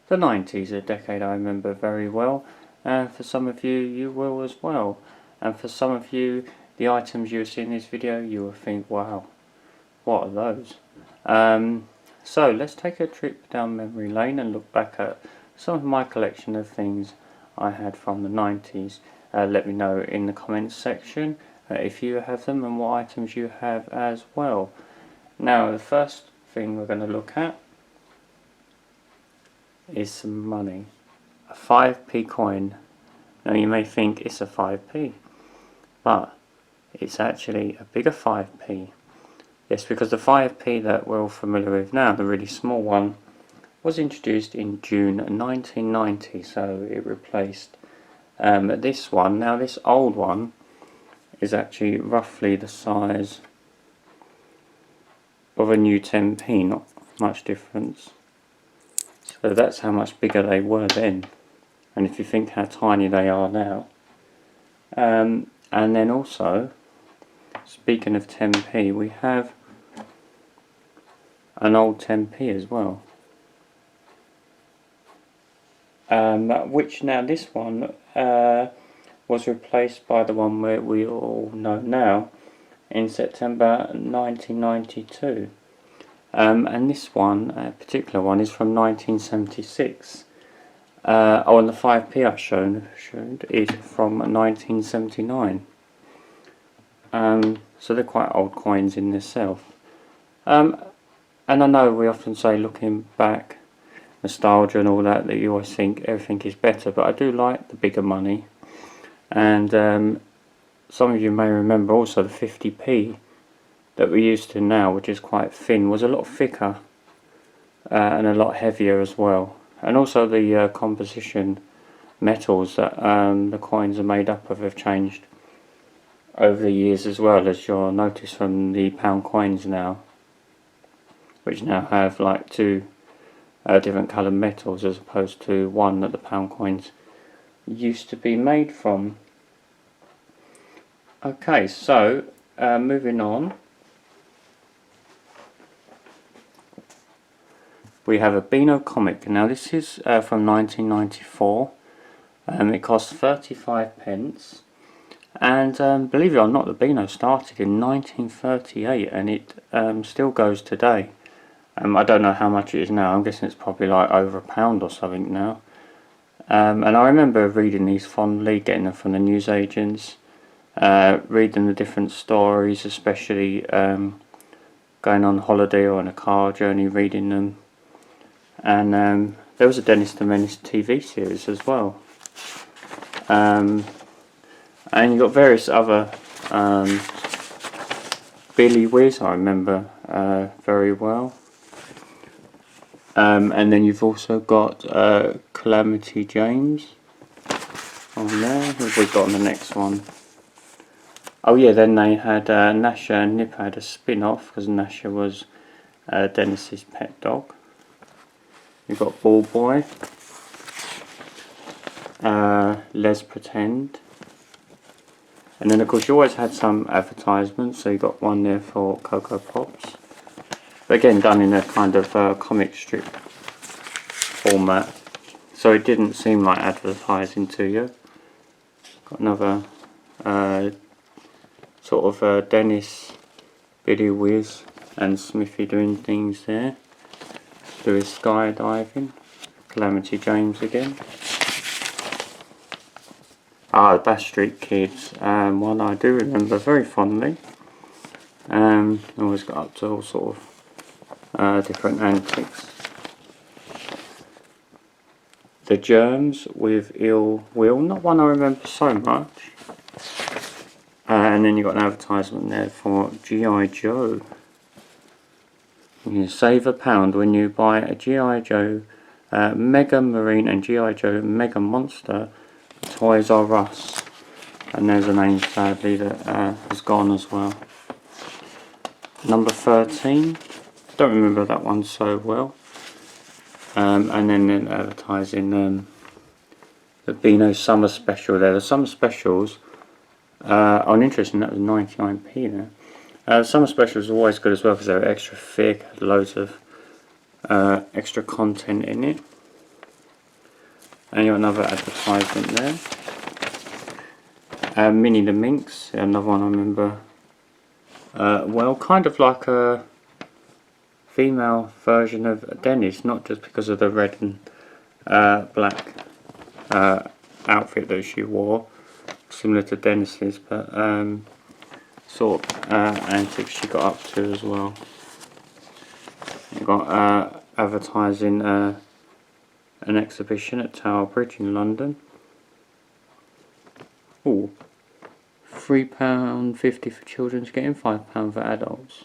The 90s, a decade I remember very well, and for some of you, you will as well. And for some of you, the items you see in this video, you will think, wow, what are those? So let's take a trip down memory lane and look back at some of my collection of things I had from the 90s. Let me know in the comments section if you have them and what items you have as well. Now the first thing we're going to look at is some money. A 5p coin. Now you may think it's a 5p, but it's actually a bigger 5p. Yes, because the 5p that we're all familiar with now, the really small one, was introduced in June 1990, so it replaced this one. Now this old one is actually roughly the size of a new 10p, not much difference. So that's how much bigger they were then, and if you think how tiny they are now. And then also, speaking of 10p, we have an old 10p as well. Which now this one was replaced by the one where we all know now in September 1992. And this one, a particular one, is from 1976. Oh, and the 5p I showed is from 1979. So they're quite old coins in themselves. And I know we often say, looking back, nostalgia and all that, that you always think everything is better, but I do like the bigger money. And some of you may remember also the 50p that we're used to now, which is quite thin, was a lot thicker and a lot heavier as well. And also the composition metals that the coins are made up of have changed over the years as well, as you'll notice from the pound coins now, which now have like two different coloured metals as opposed to one that the pound coins used to be made from. Okay, so moving on, we have a Beano comic. Now this is from 1994. It costs 35 pence, and believe it or not, the Beano started in 1938 and it still goes today. I don't know how much it is now. I'm guessing it's probably like over £1 or something now. And I remember reading these fondly, getting them from the newsagents, reading the different stories, especially going on holiday or on a car journey, reading them. And there was a Dennis the Menace TV series as well. And you got various other Billy Whiz, I remember very well. And then you've also got Calamity James on there. What have we got on the next one? Oh yeah, then they had Nasha and Nip had a spin-off, because Nasha was Dennis's pet dog. You've got Ball Boy, Les Pretend, and then of course you always had some advertisements, so you got one there for Cocoa Pops. But again, done in a kind of comic strip format, so it didn't seem like advertising to you. Got another sort of Dennis, Billy Whiz and Smithy doing things there. Doing skydiving. Calamity James again. The Bash Street Kids, one I do remember very fondly. Always got up to all sort of different antics. The Germs with Ill Will, not one I remember so much. And then you got an advertisement there for G.I. Joe. You save £1 when you buy a G.I. Joe Mega Marine and G.I. Joe Mega Monster Toys R Us. And there's a name sadly that has gone as well. Number 13. Don't remember that one so well. And then advertising the Beano Summer Special there. The Summer Specials are interesting, that was 99p there. Summer Specials are always good as well because they're extra thick, loads of extra content in it. And you got another advertisement there. Minnie the Minx, another one I remember. Well, kind of like a female version of Dennis, not just because of the red and black outfit that she wore, similar to Dennis's, but sort of antics she got up to as well. You got advertising an exhibition at Tower Bridge in London. Ooh, £3.50 for children to get in, £5 for adults.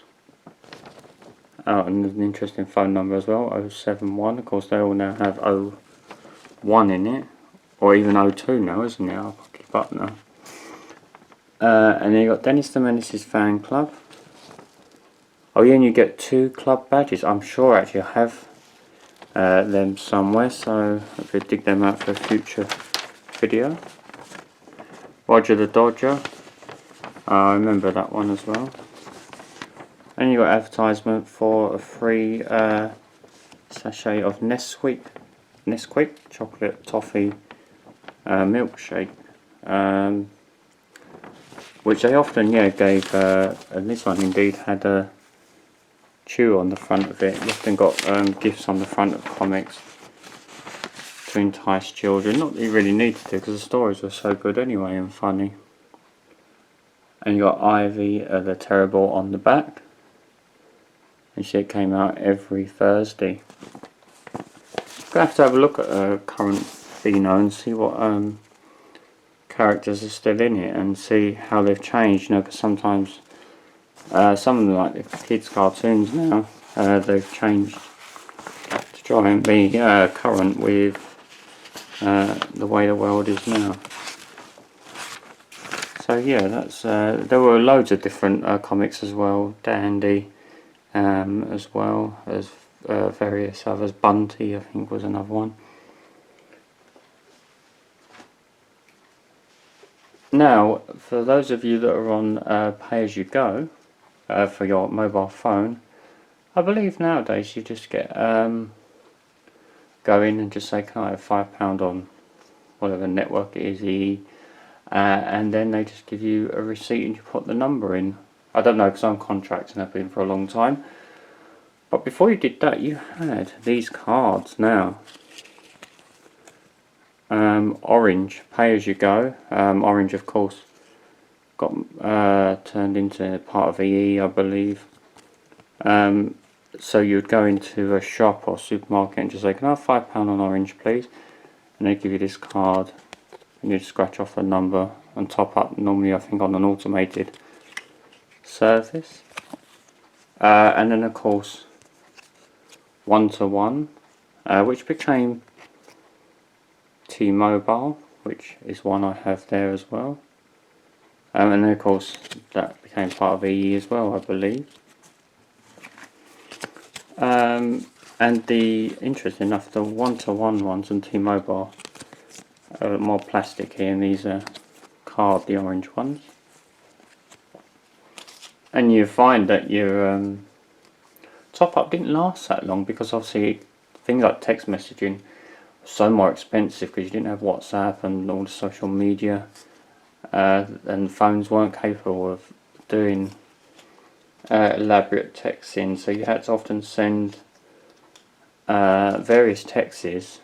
Oh, and there's an interesting phone number as well, 071. Of course, they all now have 01 in it, or even 02 now, isn't it? I'll keep up now. And then you got Dennis the Menace's fan club. Oh yeah, and you get 2 club badges. I'm sure actually I have them somewhere, so if you dig them out for a future video. Roger the Dodger. I remember that one as well. And you got advertisement for a free sachet of Nesquik chocolate toffee milkshake, which they often gave, and this one indeed had a chew on the front of it. You often got gifts on the front of comics to entice children. Not that you really need to do, because the stories were so good anyway and funny. And you got Ivy the Terrible on the back, and she came out every Thursday. Gonna have to have a look at current Beano and see what characters are still in it and see how they've changed. You know, because sometimes some of them, like the kids' cartoons now, they've changed to try and be current with the way the world is now. So yeah, that's there were loads of different comics as well. Dandy, as well as various others. Bunty, I think, was another one. Now, for those of you that are on pay-as-you-go for your mobile phone, I believe nowadays you just get go in and just say, can I have £5 on whatever network it is, and then they just give you a receipt and you put the number in. I don't know, because I'm contracting, I've been for a long time. But before you did that, you had these cards now. Orange, pay as you go. Orange, of course, got turned into part of EE, I believe. So you'd go into a shop or supermarket and just say, can I have £5 on Orange, please? And they give you this card, and you'd scratch off a number and top up, normally I think on an automated service. And then of course 1-to-1, which became T-Mobile, which is one I have there as well. And then of course that became part of EE as well, I believe. And the, interesting enough, the 1-to-1 ones on T-Mobile are more plastic here, and these are card, the orange ones. And you find that your top up didn't last that long, because obviously things like text messaging were so more expensive because you didn't have WhatsApp and all the social media, and phones weren't capable of doing elaborate texting, so you had to often send various texts,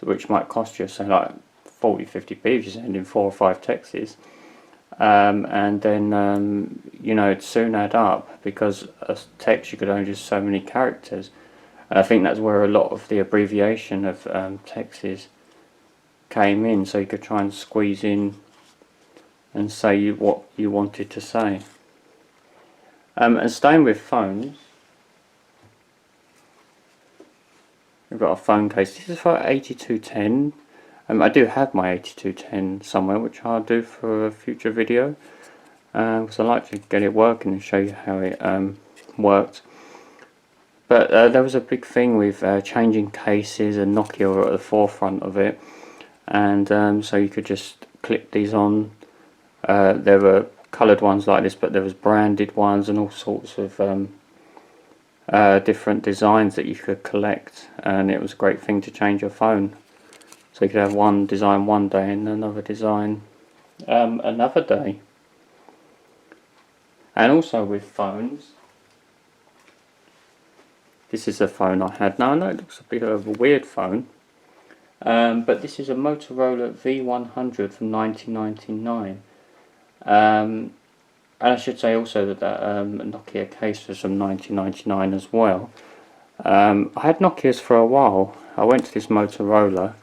which might cost you, say, like 40-50p if you're sending 4 or 5 texts. And then you know, it'd soon add up, because a text you could only do so many characters. And I think that's where a lot of the abbreviation of texts came in, so you could try and squeeze in and say what you wanted to say. And staying with phones, we've got a phone case. This is for 8210. I do have my 8210 somewhere, which I'll do for a future video, because I like to get it working and show you how it worked. But there was a big thing with changing cases, and Nokia were at the forefront of it, and so you could just clip these on. There were coloured ones like this, but there was branded ones and all sorts of different designs that you could collect, and it was a great thing to change your phone. So you could have one design one day and another design another day. And also with phones, this is a phone I had. Now I know it looks a bit of a weird phone, but this is a Motorola V100 from 1999. And I should say also that Nokia case was from 1999 as well. I had Nokias for a while. I went to this Motorola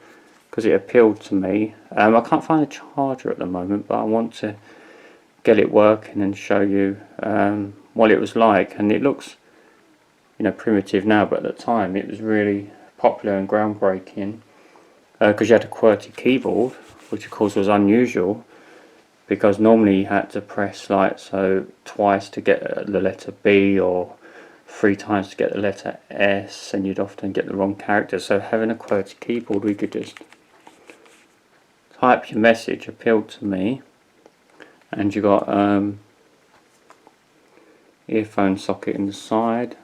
because it appealed to me. I can't find a charger at the moment, but I want to get it working and show you what it was like. And it looks, you know, primitive now, but at the time it was really popular and groundbreaking because you had a QWERTY keyboard, which of course was unusual because normally you had to press like so twice to get the letter B or 3 times to get the letter S, and you'd often get the wrong character. So having a QWERTY keyboard, we could just type your message, appealed to me. And you got earphone socket in the side,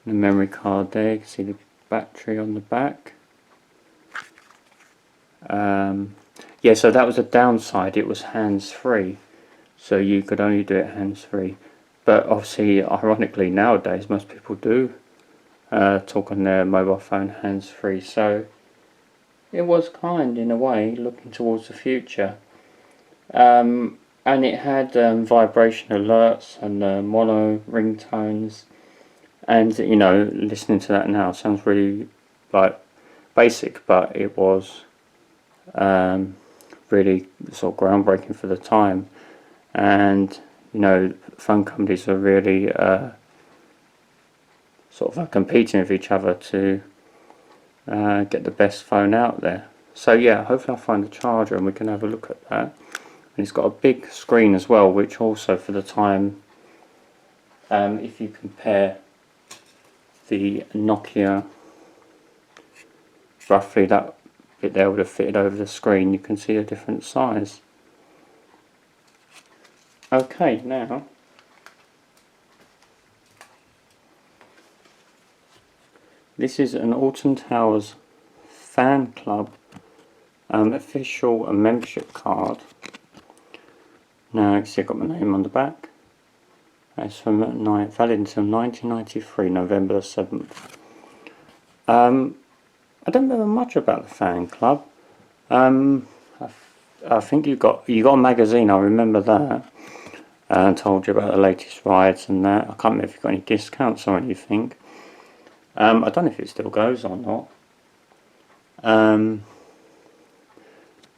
and a memory card there. You can see the battery on the back. Yeah, so that was a downside. It was hands-free, so you could only do it hands-free. But obviously, ironically, nowadays most people do talk on their mobile phone hands-free. So it was kind, in a way, looking towards the future. And it had vibration alerts and mono ringtones, and you know, listening to that now sounds really like basic, but it was really sort of groundbreaking for the time. And you know, phone companies are really sort of competing with each other to get the best phone out there. So yeah, hopefully I'll find the charger and we can have a look at that. And it's got a big screen as well, which also for the time, if you compare the Nokia, roughly that bit there would have fitted over the screen, you can see a different size. Okay, now this is an Alton Towers fan club official membership card. Now, you see I've got my name on the back. It's from valid until 1993, November the 7th. I don't remember much about the fan club. I think you got a magazine, I remember that. And told you about the latest rides and that. I can't remember if you got any discounts or anything. I don't know if it still goes or not.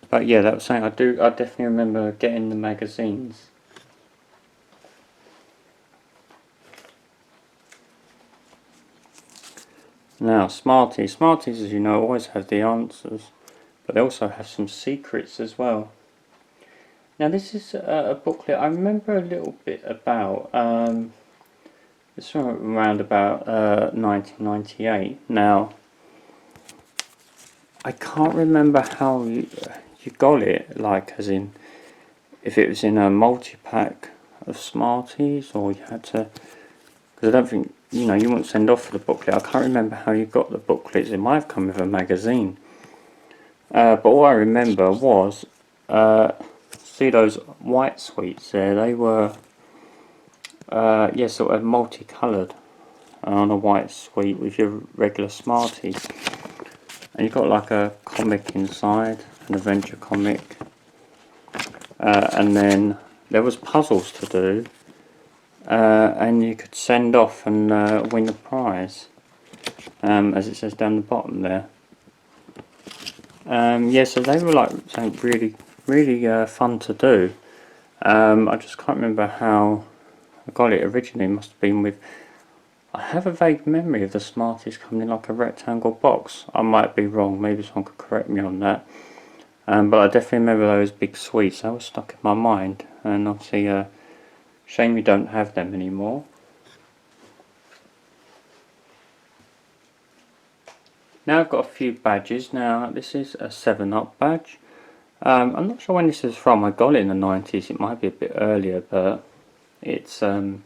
But yeah, that was something I definitely remember getting the magazines. Now, Smarties. Smarties, as you know, always have the answers, but they also have some secrets as well. Now, this is a booklet I remember a little bit about. It's from around about 1998. Now, I can't remember how you got it, like as in if it was in a multi-pack of Smarties or you had to, because I don't think, you know, you wouldn't send off for the booklet. I can't remember how you got the booklets. It might have come with a magazine. But all I remember was, see those white sweets there, they were, yeah, sort of multicoloured on a white sweet with your regular Smarties. And you've got like a comic inside, an adventure comic, and then there was puzzles to do, and you could send off and win a prize, as it says down the bottom there. Yeah, so they were like something really fun to do. I just can't remember how I got it originally. It must have been with, I have a vague memory of the Smarties coming in like a rectangle box. I might be wrong, maybe someone could correct me on that. But I definitely remember those big sweets. They were stuck in my mind, and obviously shame we don't have them anymore. Now I've got a few badges. Now this is a 7-Up badge. I'm not sure when this is from. I got it in the 90s. It might be a bit earlier, but it's the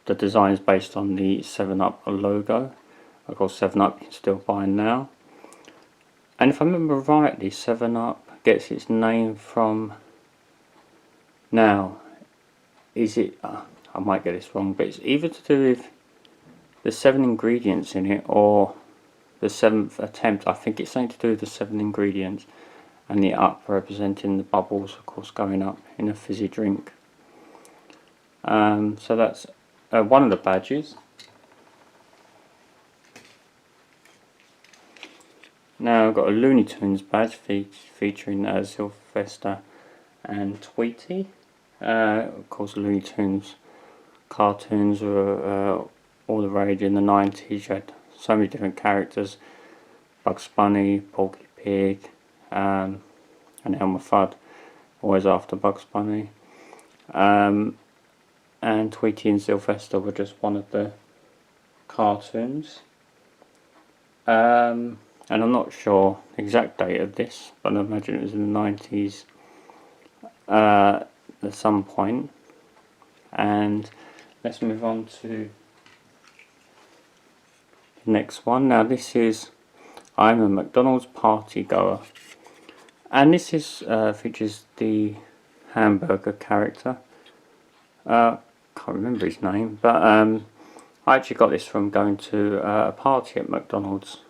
design is based on the 7-Up logo. Of course 7-Up you can still buy now. And if I remember rightly, 7-Up gets its name from, now, is it, I might get this wrong, but it's either to do with the 7 ingredients in it or the 7th attempt. I think it's something to do with the 7 ingredients, and the up representing the bubbles, of course, going up in a fizzy drink. So that's one of the badges. Now I've got a Looney Tunes badge featuring Sylvester and Tweety. Of course, Looney Tunes cartoons were all the rage in the 90s. You had so many different characters: Bugs Bunny, Porky Pig, and Elmer Fudd, always after Bugs Bunny. And Tweety and Sylvester were just one of the cartoons. And I'm not sure the exact date of this, but I imagine it was in the 90s at some point. And let's move on to the next one. Now this is I'm a McDonald's party goer, and this is features the hamburger character. Can't remember his name, but I actually got this from going to a party at McDonald's.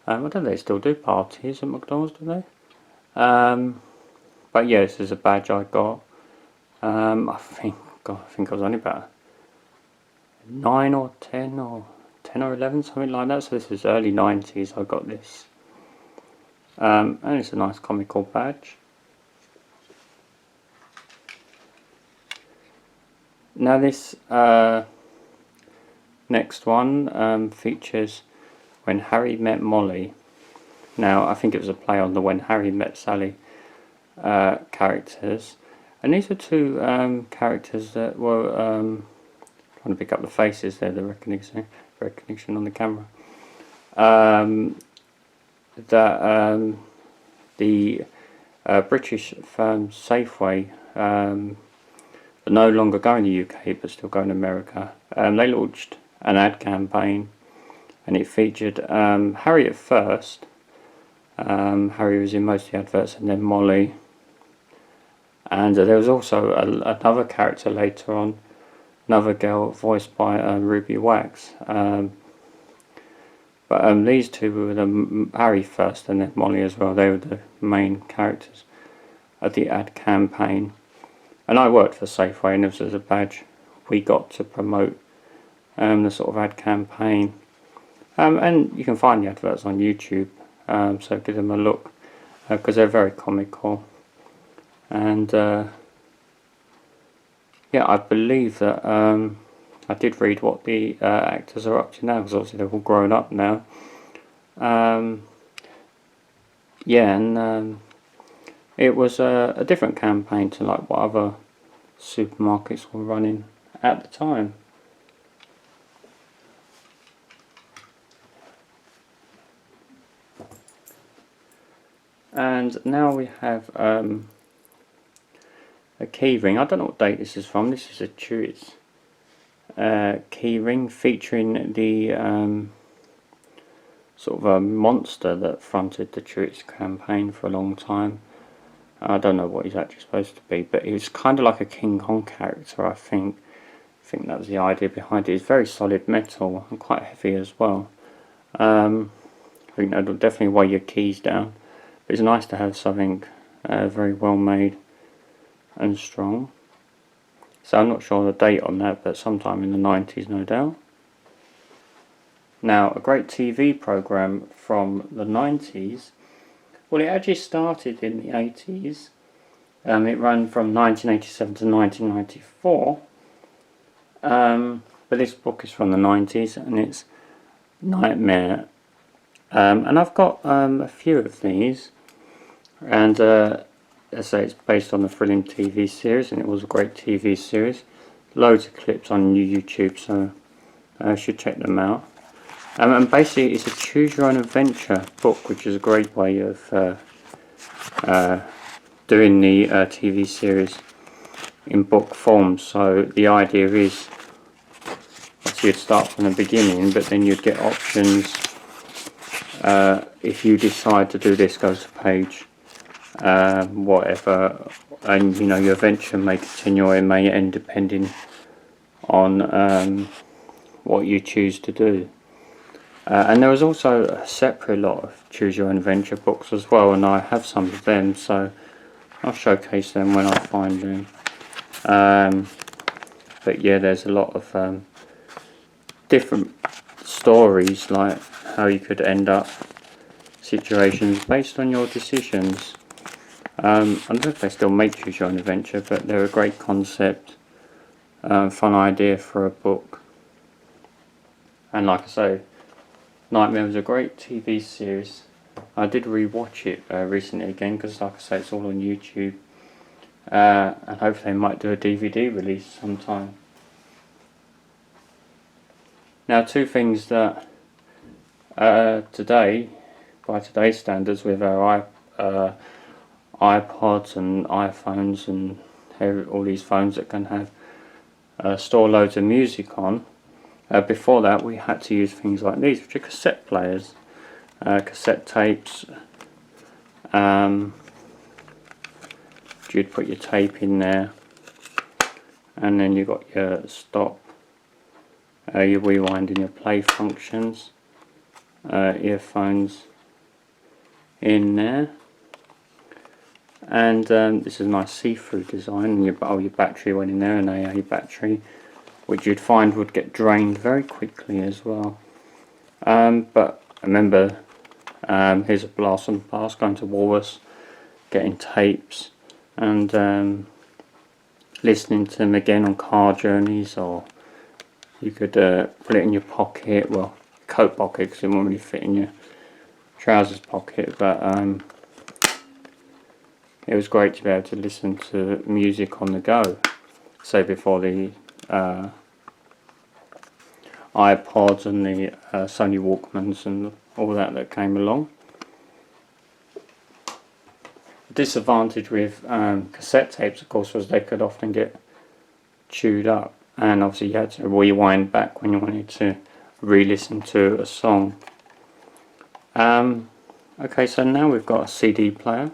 I don't know if they still do parties at McDonald's, do they? But yeah, this is a badge I got. I think I was only about 9 or 10 or 10 or 11, something like that. So this is early 90s. I got this, and it's a nice comical badge. Now this next one features When Harry Met Molly. Now I think it was a play on the When Harry Met Sally characters, and these are two characters that were trying to pick up the faces there, the recognition on the camera. The British firm Safeway, no longer going to the UK but still going to America, they launched an ad campaign, and it featured Harry at first. Harry was in most of the adverts, and then Molly, and there was also another character later on, another girl voiced by Ruby Wax. But these two were Harry first and then Molly as well. They were the main characters of the ad campaign. And I worked for Safeway, and this was a badge we got to promote the sort of ad campaign. And you can find the adverts on YouTube, so give them a look, because they're very comical. And yeah, I believe that I did read what the actors are up to now, because obviously they're all grown up now. Yeah, and it was a different campaign to like what other supermarkets were running at the time. And now we have a key ring. I don't know what date this is from. This is a Chewits key ring featuring the sort of a monster that fronted the Chewits campaign for a long time. I don't know what he's actually supposed to be, but he was kind of like a King Kong character, I think. I think that was the idea behind it. It's very solid metal and quite heavy as well. I think that'll definitely weigh your keys down. But it's nice to have something very well made and strong. So I'm not sure the date on that, but sometime in the 90s, no doubt. Now, a great TV program from the 90s. Well, it actually started in the 80s. It ran from 1987 to 1994. But this book is from the 90s, and it's Nightmare. And I've got a few of these. And as I say, it's based on the thrilling TV series, and it was a great TV series. Loads of clips on YouTube, so you should check them out. And basically, it's a choose your own adventure book, which is a great way of doing the TV series in book form. So the idea is, you'd start from the beginning, but then you'd get options. If you decide to do this, go to page whatever, and you know your adventure may continue or it may end depending on what you choose to do. And there was also a separate lot of choose your own adventure books as well, and I have some of them, so I'll showcase them when I find them. But yeah, there's a lot of different stories, like how you could end up situations based on your decisions. I don't know if they still make choose your own adventure, but they're a great concept, fun idea for a book. And like I say, Nightmare was a great TV series. I did rewatch it recently again, because like I say, it's all on YouTube, and hopefully they might do a DVD release sometime. Now, two things that today, by today's standards, with our iPods and iPhones and all these phones that can have store loads of music on, before that we had to use things like these, which are cassette players, cassette tapes. You'd put your tape in there, and then you got your stop, your rewind and your play functions, earphones in there, and this is a nice see-through design, and your battery went in there, an AA battery, which you'd find would get drained very quickly as well. But remember, here's a blast from the past, going to Walrus, getting tapes, and listening to them again on car journeys, or you could put it in your pocket, well, coat pocket, because it won't really fit in your trousers pocket, but it was great to be able to listen to music on the go, say before the iPods and the Sony Walkmans and all that came along. The disadvantage with cassette tapes, of course, was they could often get chewed up, and obviously you had to rewind back when you wanted to re-listen to a song. Okay, so now we've got a CD player.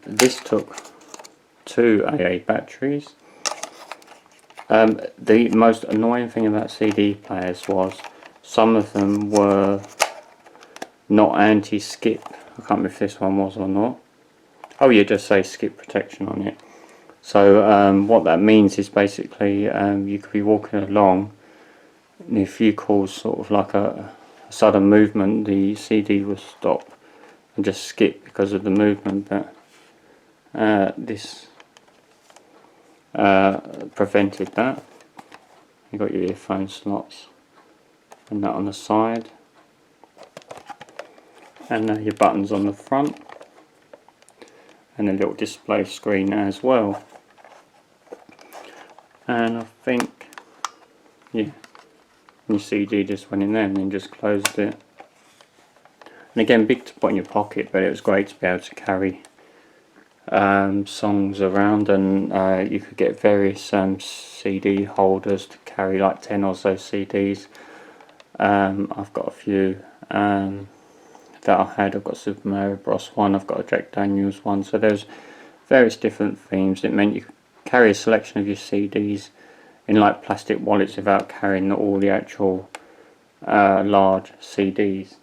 This took 2 AA batteries. The most annoying thing about CD players was some of them were not anti-skip. I can't remember if this one was or not. Oh, you just say skip protection on it. So what that means is basically you could be walking along, and if you cause sort of like a sudden movement, the CD will stop and just skip because of the movement, but this prevented that. You've got your earphone slots and that on the side, and your buttons on the front, and a little display screen as well. And I think, yeah, your CD just went in there and then just closed it. And again, big to put in your pocket, but it was great to be able to carry songs around, and you could get various CD holders to carry like 10 or so CDs. I've got a few that I had. I've got Super Mario Bros. One, I've got a Jack Daniels one, so there's various different themes. It meant you could carry a selection of your CDs in like plastic wallets without carrying all the actual large CDs.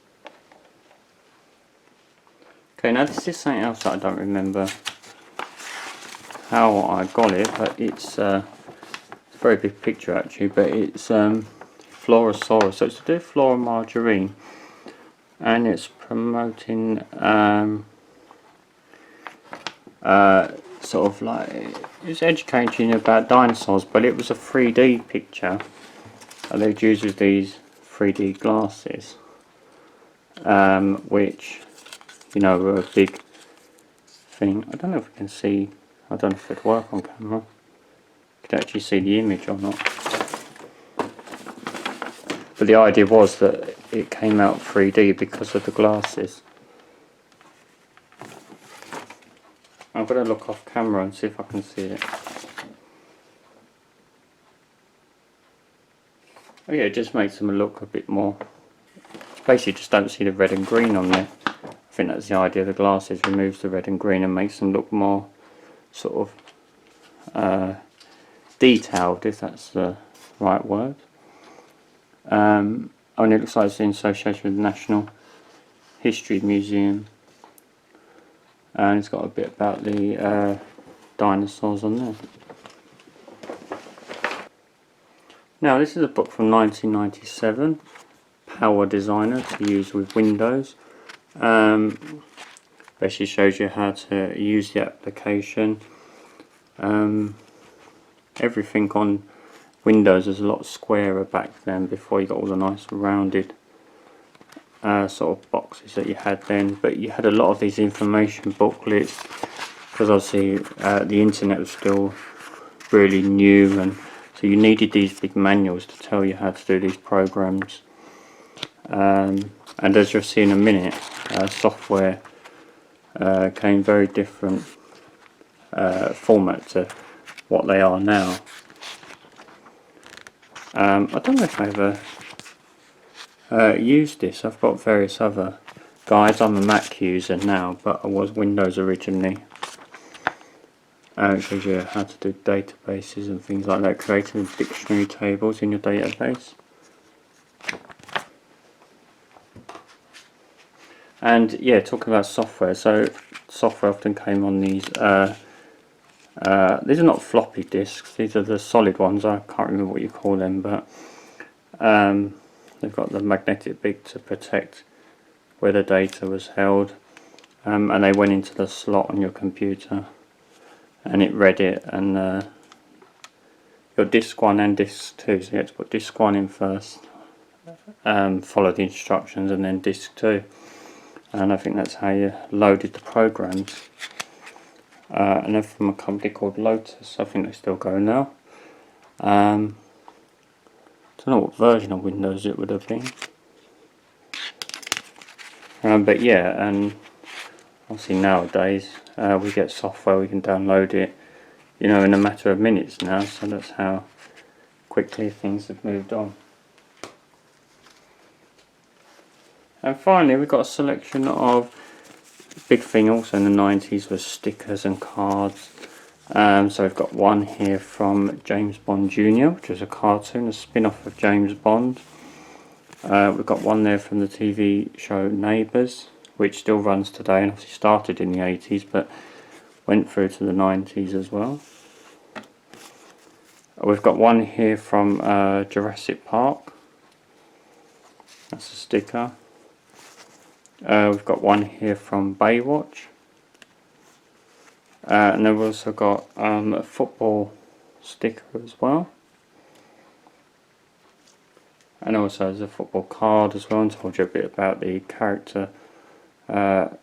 Okay, now this is something else that I don't remember how I got it, but it's a very big picture actually, but it's Fluorosaurus, so it's to do with fluoromargarine, and it's promoting sort of like, it's educating you about dinosaurs, but it was a 3D picture that they'd use with these 3D glasses, which, you know, were a big thing. I don't know if we can see, I don't know if it'd work on camera. You could actually see the image or not. But the idea was that it came out 3D because of the glasses. I'm going to look off camera and see if I can see it. Oh yeah, it just makes them look a bit more, basically just don't see the red and green on there. I think that's the idea of the glasses, removes the red and green and makes them look more sort of detailed, if that's the right word. And it looks like it's in association with the National History Museum, and it's got a bit about the dinosaurs on there. Now this is a book from 1997, PowerDesigner, to use with Windows. Basically shows you how to use the application. Everything on Windows was a lot squarer back then, before you got all the nice rounded sort of boxes that you had then, but you had a lot of these information booklets, because obviously the internet was still really new, and so you needed these big manuals to tell you how to do these programs. And as you'll see in a minute, software came very different format to what they are now. I don't know if I ever used this. I've got various other guides. I'm a Mac user now, but I was Windows originally. It shows you how to do databases and things like that, creating dictionary tables in your database. And yeah, talking about software, so software often came on these are not floppy disks, these are the solid ones. I can't remember what you call them, but they've got the magnetic bit to protect where the data was held, and they went into the slot on your computer and it read it, and your disk 1 and disk 2, so you had to put disk 1 in first, follow the instructions, and then disk 2, and I think that's how you loaded the programs. And they're from a company called Lotus. I think they still go now. Don't know what version of Windows it would have been, but yeah, and obviously nowadays we get software, we can download it, you know, in a matter of minutes now, so that's how quickly things have moved on. And finally we've got a selection of, big thing also in the 90s was stickers and cards. So we've got one here from James Bond Jr., which was a cartoon, a spin-off of James Bond. We've got one there from the TV show Neighbours, which still runs today, and obviously started in the 80s but went through to the 90s as well. We've got one here from Jurassic Park, that's a sticker. We've got one here from Baywatch, and then we've also got a football sticker as well, and also there's a football card as well, and told you a bit about the character or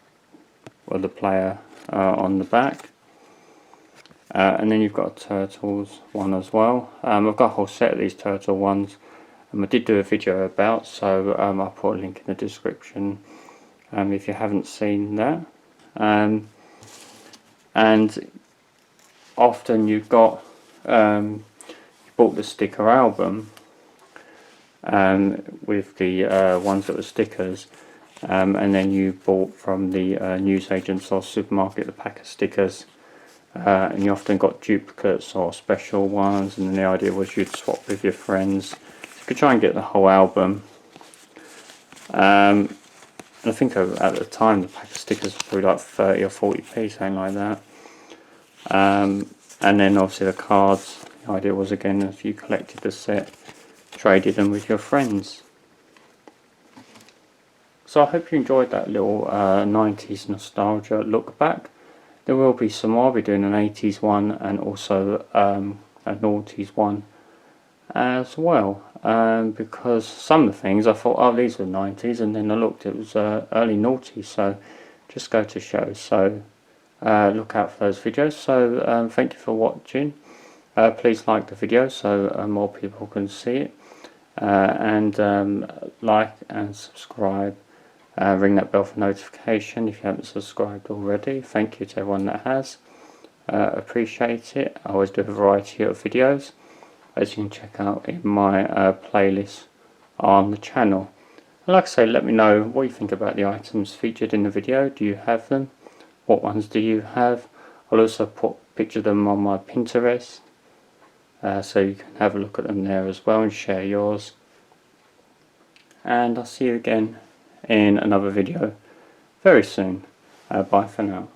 the player on the back. And then you've got a Turtles one as well. I've got a whole set of these Turtle ones, and I did do a video about, so I'll put a link in the description if you haven't seen that. And often you've got you bought the sticker album with the ones that were stickers, and then you bought from the newsagents or supermarket the pack of stickers, and you often got duplicates or special ones, and then the idea was you'd swap with your friends. So you could try and get the whole album. I think at the time the pack of stickers was probably like 30 or 40p, something like that. And then obviously the cards, the idea was again if you collected the set, traded them with your friends. So I hope you enjoyed that little 90s nostalgia look back. There will be some more. I'll be doing an 80s one and also a noughties one as well, because some of the things I thought, oh, these were 90s, and then I looked, it was early noughties, so just go to show. So look out for those videos. So thank you for watching. Please like the video so more people can see it, and like and subscribe. Ring that bell for notification if you haven't subscribed already. Thank you to everyone that has. Appreciate it. I always do a variety of videos. as you can check out in my playlist on the channel. And like I say, let me know what you think about the items featured in the video. Do you have them? What ones do you have? I'll also put pictures of them on my Pinterest, so you can have a look at them there as well and share yours. And I'll see you again in another video very soon. Bye for now.